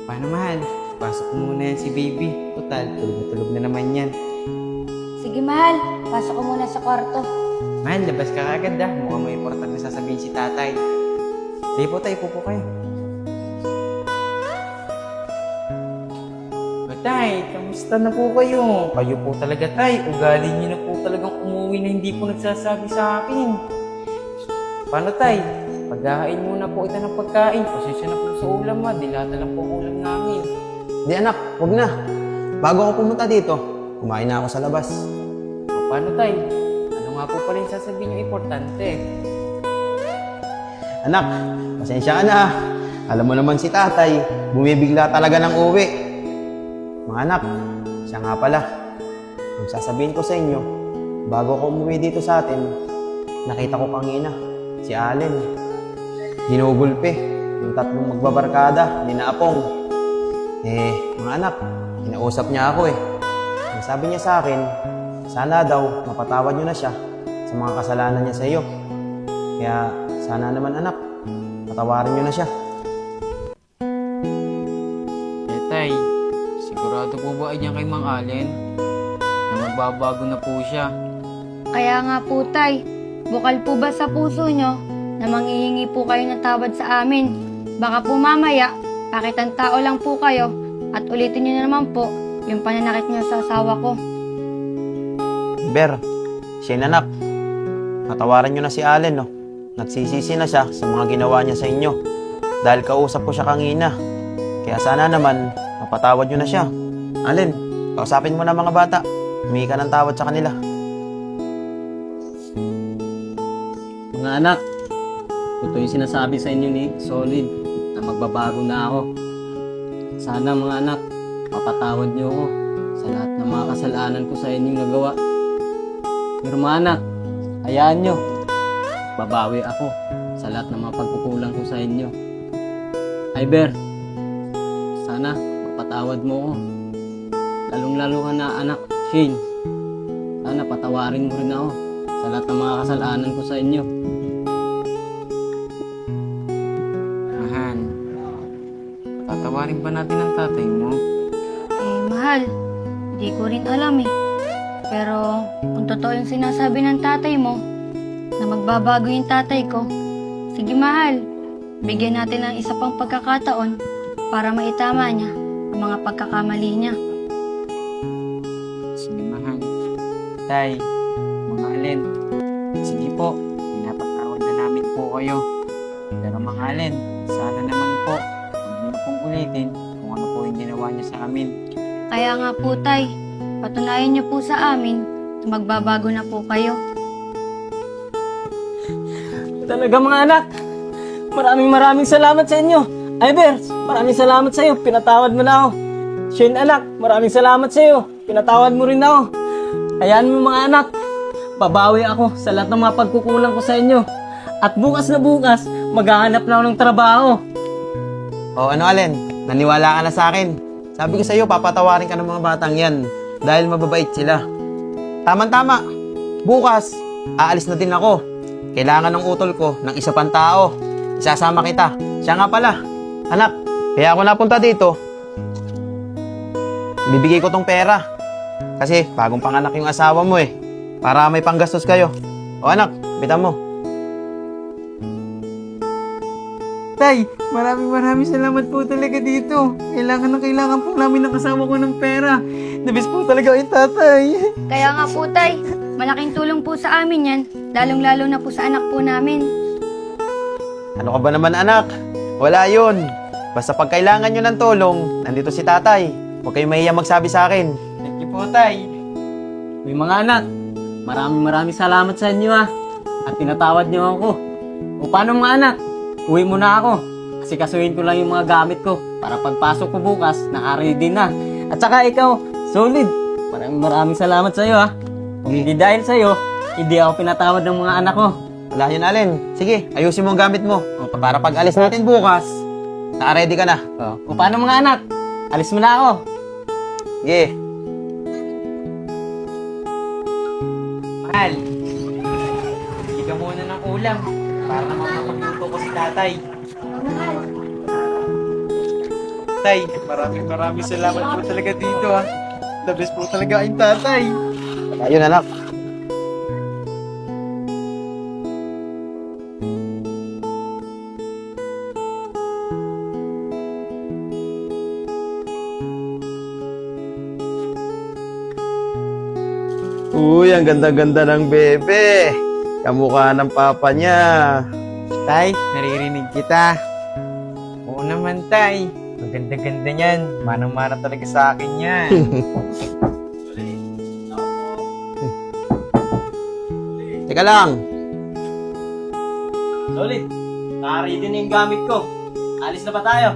Paano, mahal? Pasok mo muna yan si baby. Total, tulog na tulog na naman yan. Sige, mahal. Pasok ko muna sa kwarto. Mahal, labas ka agad ah. Mukhang may importante na sasabihin si tatay. Sige po tayo, pupo kayo. Tay, kamusta na po kayo? Kayo po talaga, tay. Ugali niyo na po talagang umuwi na hindi po nagsasabi sa akin. Paano, tay? Paghahain muna po ito ng pagkain. Pasensya na po sa ulam, ha. Dilata lang po ang ulam namin. Di anak, huwag na. Bago ako pumunta dito, kumain na ako sa labas. O, paano, tay? Ano nga po pala yung sasabihin niyo importante? Anak, pasensya ka na. Alam mo naman si tatay, bumibigla talaga ng uwi. Mga anak, siya nga pala. Kung sasabihin ko sa inyo, bago ako umuwi dito sa atin, nakita ko kanina, si Allen. Ginugulpe, yung tatlong magbabarkada, ni Naapong. Mga anak, kinausap niya ako eh. Ang sabi niya sa akin, sana daw mapatawad niyo na siya sa mga kasalanan niya sa iyo. Kaya sana naman anak, patawarin niyo na siya. Tay, sigurado po ba yan kay Mang Allen? Na magbabago na po siya. Kaya nga po, tay. Bukal po ba sa puso nyo na manghihingi po kayo ng tawad sa amin? Baka po mamaya, pakitang tao lang po kayo at ulitin nyo na naman po yung pananakit nyo sa asawa ko. Ber, siya anak, patawarin niyo na si Allen, no? Nagsisisi na siya sa mga ginawa niya sa inyo. Dahil kausap ko siya kanina. Kaya sana naman, mapatawad niyo na siya. Allen, kausapin mo na mga bata. Humingi ka ng tawad sa kanila. Mga anak, ito yung sinasabi sa inyo ni Solid na magbabago na ako. Sana mga anak, mapatawad niyo ako sa lahat ng mga kasalanan ko sa inyong nagawa. Pero mga anak, hayaan niyo, babawi ako sa lahat ng mga pagkukulang ko sa inyo. Iber, sana mapatawad mo ako. Lalong-lalo ka na anak, Shane. Sana patawarin mo rin ako sa lahat ng mga kasalanan ko sa inyo. Mahal, tatawarin ba natin ang tatay mo? Mahal, di ko rin alam eh. Pero kung totoo yung sinasabi ng tatay mo, na magbabago yung tatay ko, sige mahal, bigyan natin ng isa pang pagkakataon para maitama niya ang mga pagkakamali niya. Sige, mahal. Tay, Mang Allen, sige po, pinapatawad na namin po kayo. Pero Mang Allen, sana naman po, huwag niyo pong ulitin kung ano po yung ginawa niya sa amin. Kaya nga po tay, patunayan niyo po sa amin na magbabago na po kayo. Talaga mga anak, maraming salamat sa inyo. Iber, maraming salamat sa iyo, pinatawad mo na ako. Shane anak, maraming salamat sa iyo, pinatawad mo rin ako. Hayaan mo mga anak, babawi ako sa lahat ng mga pagkukulang ko sa inyo. At bukas na bukas, maghahanap na ako ng trabaho. O ano Allen, naniwala ka na sa akin. Sabi ko sa iyo, papatawarin ka ng mga batang yan dahil mababait sila. Tama-tama, bukas, aalis na din ako. Kailangan ng utol ko ng isa pang tao. Isasama kita. Siya nga pala, anak, kaya ako napunta dito. Bibigay ko tong pera. Kasi bagong panganak yung asawa mo eh. Para may panggastos kayo. O anak, bitan mo. Tay, maraming salamat po talaga dito. Kailangan po namin ng kasama ko ng pera. Nabis po talaga yung tatay. Kaya nga po tay, malaking tulong po sa amin yan, lalong-lalo na po sa anak po namin. Ano ka ba naman anak? Wala yun. Basta pag kailangan nyo ng tulong, nandito si tatay. Huwag kayong mahiya magsabi sa akin. Thank you po, tay. May mga anak, maraming salamat sa inyo at pinatawad niyo ako. O paano mga anak? Uwi muna ako. Kasi kasuhin ko lang yung mga gamit ko para pagpasok ko bukas, naka-ready na. At saka ikaw, Solid, maraming salamat sa iyo Kung hindi dahil sa iyo, hindi ako pinatawad ng mga anak ko. Wala yun, Allen. Sige, ayusin mo ang gamit mo. Para pag alis natin bukas, naka-ready ka na. O paano mga anak? Alis mo na ako. Sige. Mahal, hindi ka muna ng ulam para naman makapagluto ko si tatay. Tay, maraming salamat po talaga dito ha. The best po talaga ang tatay. Ayun anak. Uy, ang ganda-ganda ng bebe. Kamukha ng papa niya. Tay, naririnig kita. Oo naman, Tay. Ang ganda-ganda niyan. Manang-mana talaga sa akin yan. Teka lang. Solid, naka-ready na yung gamit ko. Alis na ba tayo?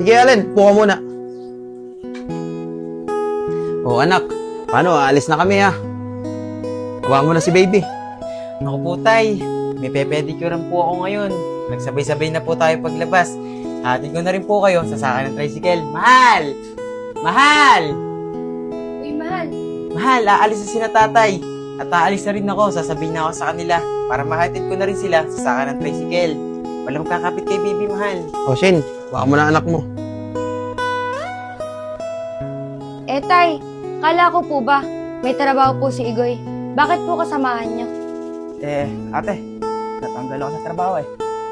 Sige, Allen. Puka muna. Oh, anak. Paano? Aalis na kami, ha? Huwag mo na si baby. Ako po, Tay. May pe-pedicurean po ako ngayon. Nagsabay-sabay na po tayo paglabas. Hatid ko na rin po kayo sa saka ng tricycle. Mahal! Mahal! Uy, mahal. Mahal, aalis na sila tatay. At aalis na rin ako. Sasabihin na ako sa kanila para mahatid ko na rin sila sa saka ng tricycle. Walang kakapit kay baby, mahal. Oh, Shane. Huwag mo na anak mo. Eh, tay, kala ko po ba may trabaho po si Igoy? Bakit po kasamahan niyo? Ate, natanggal ako sa trabaho eh.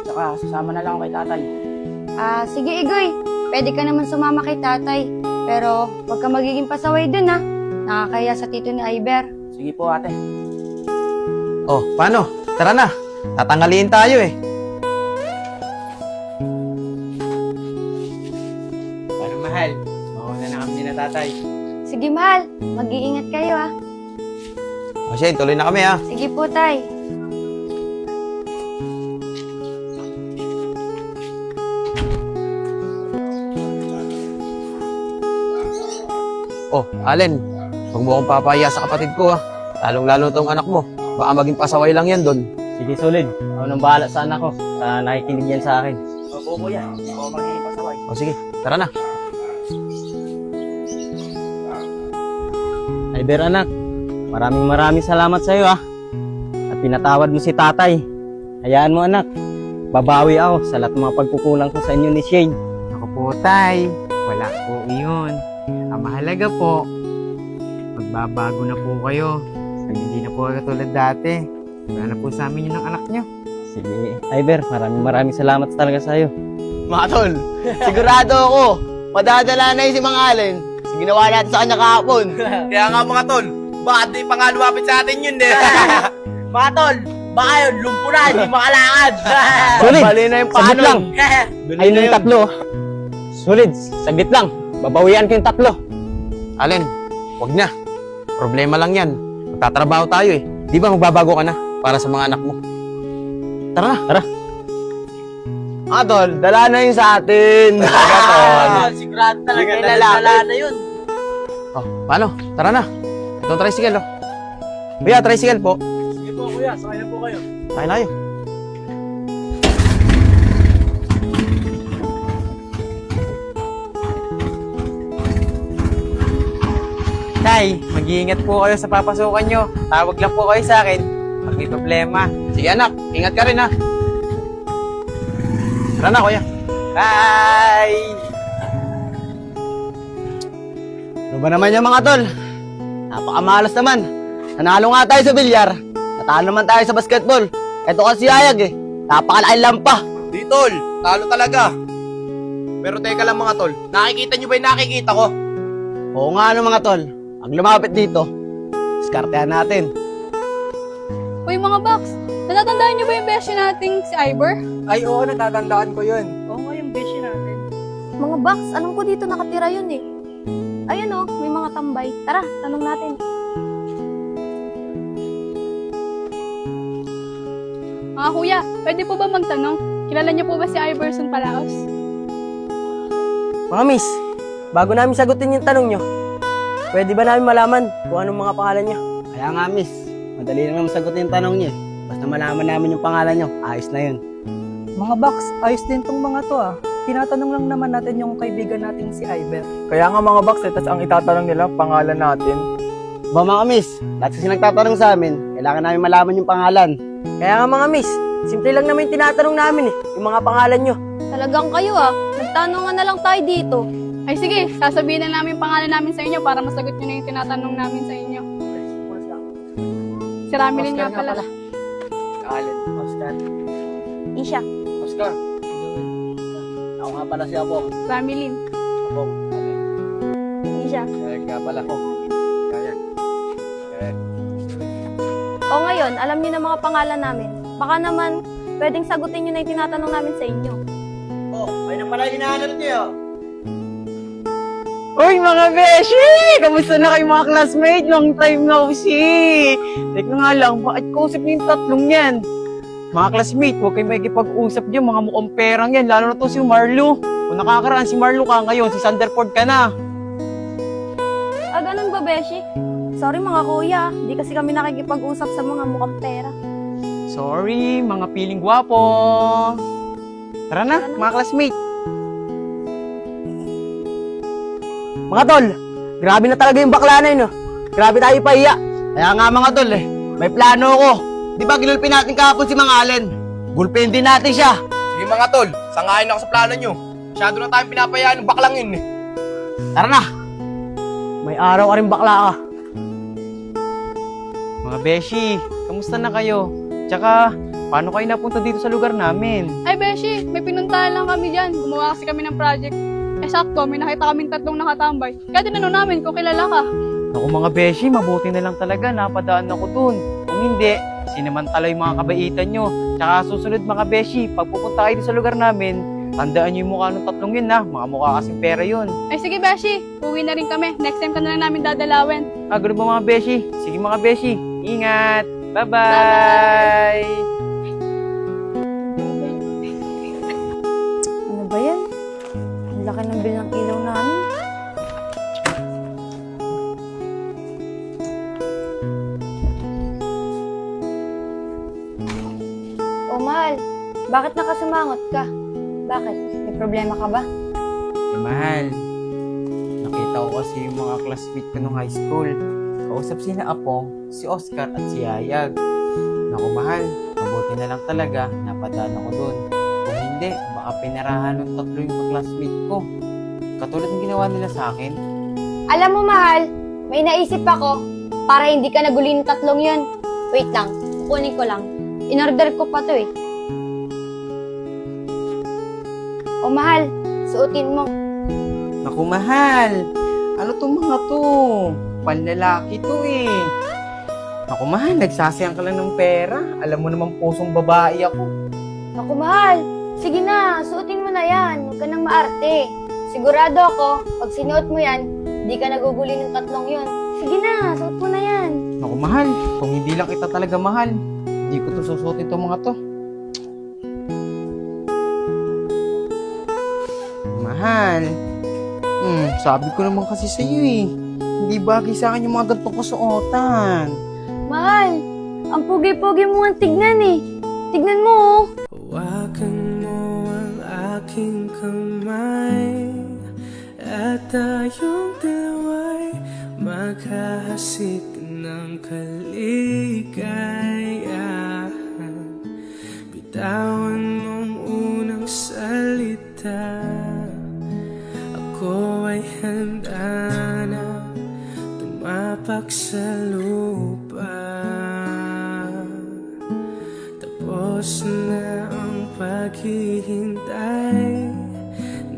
Tsaka sasama na lang ako kay tatay. Sige Igoy, pwede ka naman sumama kay tatay. Pero huwag ka magiging pasaway dun ha. Nakakaya sa tito ni Iber. Sige po ate. Oh, paano? Tara na. Tatangaliin tayo eh. Paano, mahal? Mauna na kami na tatay. Sige mahal, mag-iingat kayo ha. Oh, Shane, tuloy na kami, ha? Sige po tay. Oh, Allen. Huwag mo akong papahiya sa kapatid ko, ha? Lalong-lalo tong anak mo. Baka maging pasaway lang yan doon. Sige, Solid. Ako nang bahala sa anak ko. Nakikinig yan sa akin. Opo kuya, hindi ko magiging pasaway. O sige, tara na. Iber, anak. Maraming salamat sa iyo, ah. At pinatawad mo si tatay. Hayaan mo, anak. Babawi ako sa lahat ng mga pagkukulang ko sa inyo ni Shane. Ako po, Tay. Wala po iyon. Ang mahalaga po, magbabago na po kayo. Hindi na po katulad dati. Wala na po sa amin yun ng anak nyo. Sige, Iber. Maraming salamat talaga sa iyo. Mga tol, sigurado ako, madadala na yun si Mang Allen. Kasi ginawa natin sa kanya kahapon. Kaya nga mga tol, baka di pa nga lumapit sa atin yun eh. Mga tol, baka yun, lumpo na, hindi makalakad. Solid, Bali na yung saglit paano. lang. Ayun yung tatlo. Solid, saglit lang. Babawian ko yung tatlo. Allen, wag na. Problema lang yan. Magtatrabaho tayo eh. Di ba magbabago ka na para sa mga anak mo? Tara na. Tara. Mga tol, dala na yun sa atin. Talaga tol. Sigurado talaga, Hindi na wala na yun. Oh, paano? Tara na. Ito ang tricycle, oh. Kuya, tricycle po. Sige po kuya, sakay na po kayo. Tayo na yun. Tay, mag-iingat po kayo sa papasukan nyo. Tawag lang po kayo sa akin pag may problema. Sige anak, ingat ka rin ha. Tara na kuya. Bye! Ano ba naman yung mga tol? Napakamalas naman. Nanalo nga tayo sa bilyar. Natalo naman tayo sa basketball. Eto kasi ayag eh. Napakalaki lampa. Di tol, talo talaga. Pero teka lang mga tol, nakikita nyo ba yung nakikita ko? Oo nga ano mga tol. Pag lumapit dito, diskartehan natin. Uy mga box, natatandaan niyo ba yung beshi nating si Iber? Ay oo, natatandaan ko yun. Oo nga yung beshi natin. Mga box, alam ko dito nakatira yun eh. Ayun oh, may mga tambay. Tara, tanong natin. Mga kuya, pwede po ba magtanong? Kilala niyo po ba si Iverson Palaos? Mga miss, bago namin sagutin yung tanong nyo, pwede ba namin malaman kung anong mga pangalan niya? Kaya nga miss, madali lang naman sagutin yung tanong niya. Basta malaman namin yung pangalan niyo, ayos na yun. Mga box, ayos din tong mga to ah. Tinatanong lang naman natin yung kaibigan nating si Iber. Kaya nga mga box, tas ang itatanong nila, pangalan natin. Ba mga miss, lahat kasi nagtatanong sa amin, kailangan namin malaman yung pangalan. Kaya nga mga miss, simple lang naman yung tinatanong namin eh, yung mga pangalan nyo. Talagang kayo ah, Magtanungan na lang tayo dito. Ay sige, sasabihin na namin pangalan namin sa inyo para masagot nyo na yung tinatanong namin sa inyo. Si Ramilin nga pala. Allen. Oscar. Isha. Oscar. Ako nga pala si Abong. Ramilin. Abong. Isha. Kaya nga pala ko. Kaya. O ngayon, alam niyo na mga pangalan namin. Baka naman, pwedeng sagutin niyo na yung tinatanong namin sa inyo. Oh, may na pala hinahanap niyo. Uy, mga beshi! Kamusta na kayo mga classmate? Long time no see! Teka nga lang, bakit kausap niyo yung tatlong yan? Mga classmate, huwag kayo makikipag-usap dyan, mga mukhang perang yan, lalo na to si Marlo. Kung nakakaraan si Marlo ka ngayon, si Sanderford ka na. Ah, ganun ba, Beshi? Sorry mga kuya, di kasi kami nakikipag-usap sa mga mukhang pera. Sorry, mga piling gwapo. Tara na, mga classmate. Mga tol, grabe na talaga yung bakla na yun. Oh. Grabe tayo pahiya. Kaya nga mga tol may plano ako. Di ba ginulpin natin kahapon si Mang Allen? Gulpin din natin siya. Sige mga tol, sangayon ako sa plano nyo. Masyado na tayong pinapayaan ng baklang yun eh. Tara na. May araw ka rin bakla ka. Mga beshi, kamusta na kayo? Tsaka, paano kayo napunta dito sa lugar namin? Ay Beshi, may pinuntahan lang kami dyan. Gumawa kasi kami ng project. Eh sakto, may nakita kaming tatlong nakatambay. Kaya tinanong namin kung kilala ka. Naku mga beshi, mabuti na lang talaga, napadaan ako dun. Kung hindi, sinamantala yung mga kabaitan nyo. Tsaka susunod mga beshi, pag pupunta kayo sa lugar namin, tandaan nyo yung mukha ng tatlong yun ha, mga mukha kasing pera yun. Ay sige Beshi, uwi na rin kami. Next time ka na lang namin dadalawin. Ganun ba mga beshi? Sige mga beshi, ingat! Bye-bye! Ano ba yan? Ang laki ng bill ng ilaw namin. O mahal, bakit nakasumangot ka? Bakit? May problema ka ba? Mahal, nakita ko kasi yung mga classmate ko nung high school. Kausap sina Apong, si Oscar at si Yayag. Naku mahal, mabuti na lang talaga, napadaan ako dun. Kung hindi, baka pinarahan ng tatlo yung classmate ko. Katulad ng ginawa nila sa akin. Alam mo mahal, may naisip ako para hindi ka naguli ng tatlong yun. Wait lang, kukunin ko lang. In-order ko pa to eh. O mahal, suotin mo. Naku mahal, ano tong mga to? Panlalaki to eh. Naku mahal, nagsasayang ka lang ng pera. Alam mo naman pusong babae ako. Naku mahal, sige na, suotin mo na yan. Huwag ka nang maarte. Sigurado ako, pag sinuot mo yan, hindi ka naguguli ng tatlong yun. Sige na, suot mo na yan. Naku mahal, kung hindi lang kita talaga mahal, hindi ko to susuotin itong mga to. Mahal, sabi ko naman kasi sa iyo eh. Hindi bagay sa akin yung mga gantong kasuotan. Mahal, ang pugi-pugi mo ang tignan eh. Tignan mo oh. Hawakan mo ang aking kamay at tayong dalawa'y maghahasik ng kaligayahan. Bitawan mong unang salita, ako ay handa na tumapak sa lupa. Tapos na ang paghihintay,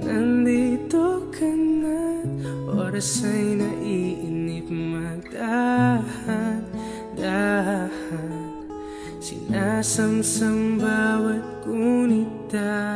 nandito ka na, oras ay naiinip, magdahan-dahan, sinasamsam bawat gunita.